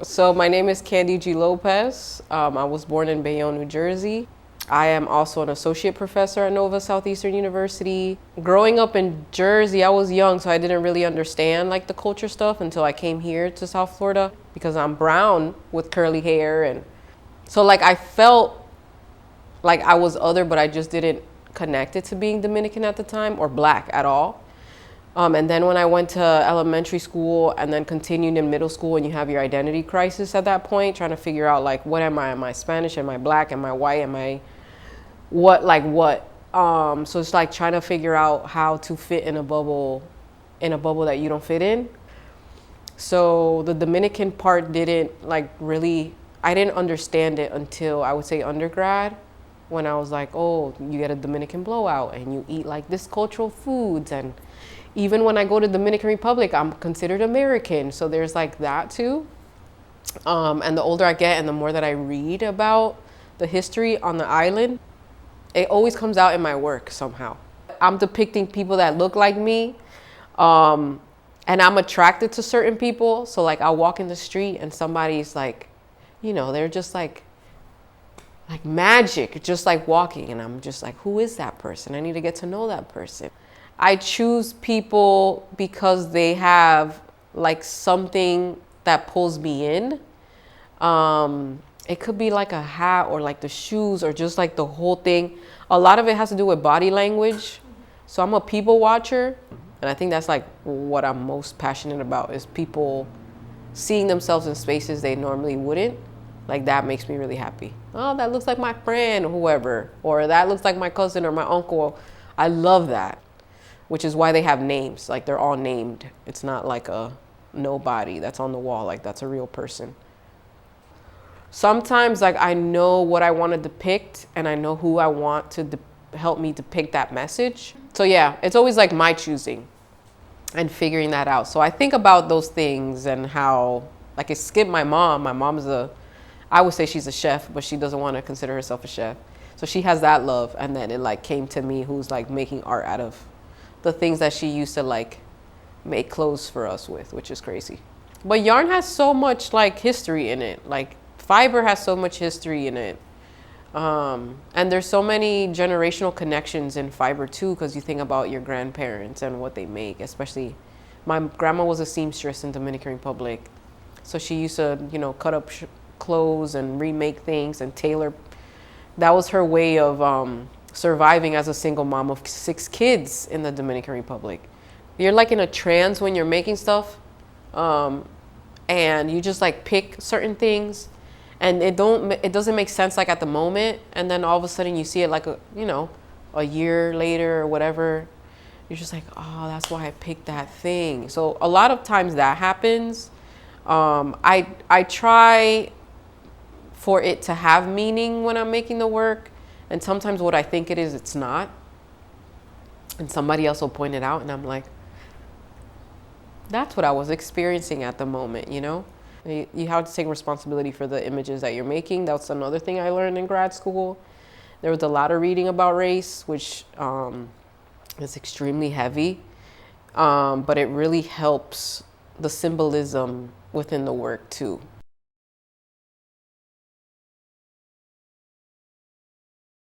So my name is Kandy Lopez. I was born in Bayonne, New Jersey. I am also an associate professor at Nova Southeastern University. Growing up in Jersey, I was young, so I didn't really understand like the culture stuff until I came here to South Florida because I'm brown with curly hair. And so like I felt like I was other, but I just didn't connect it to being Dominican at the time or black at all. And then when I went to elementary school and then continued in middle school, and you have your identity crisis at that point, trying to figure out like, what am I? Am I Spanish? Am I black? Am I white? Am I what? Like what? So it's like trying to figure out how to fit in a bubble that you don't fit in. So the Dominican part didn't like really, I didn't understand it until I would say undergrad, when I was like, oh, you get a Dominican blowout and you eat like this cultural foods. And even when I go to Dominican Republic, I'm considered American. So there's like that too. And the older I get and the more that I read about the history on the island, it always comes out in my work somehow. I'm depicting people that look like me. And I'm attracted to certain people. So like I'll walk in the street and somebody's like, they're just like magic, just like walking. And I'm just like, who is that person? I need to get to know that person. I choose people because they have like something that pulls me in. It could be like a hat or like the shoes or just like the whole thing. A lot of it has to do with body language. So I'm a people watcher. And I think that's like what I'm most passionate about, is people seeing themselves in spaces they normally wouldn't. Like that makes me really happy. Oh, that looks like my friend or whoever, or that looks like my cousin or my uncle. I love that, which is why they have names. Like they're all named. It's not like a nobody that's on the wall. Like that's a real person. Sometimes like I know what I want to depict and I know who I want to help me depict that message. So yeah, it's always like my choosing and figuring that out. So I think about those things and how, like it skipped my mom. My mom's I would say she's a chef, but she doesn't want to consider herself a chef. So she has that love. And then it like came to me, who's like making art out of the things that she used to like make clothes for us with, which is crazy. But yarn has so much like history in it. Like fiber has so much history in it. And there's so many generational connections in fiber too, because you think about your grandparents and what they make. Especially my grandma was a seamstress in Dominican Republic. So she used to, cut up clothes and remake things and tailor. That was her way of surviving as a single mom of 6 kids in the Dominican Republic. You're like in a trance when you're making stuff, and you just like pick certain things, and it doesn't make sense like at the moment, and then all of a sudden you see it like a year later or whatever. You're just like, oh, that's why I picked that thing. So a lot of times that happens. I try for it to have meaning when I'm making the work. And sometimes what I think it is, it's not. And somebody else will point it out and I'm like, that's what I was experiencing at the moment, You have to take responsibility for the images that you're making. That's another thing I learned in grad school. There was a lot of reading about race, which is extremely heavy. But it really helps the symbolism within the work too.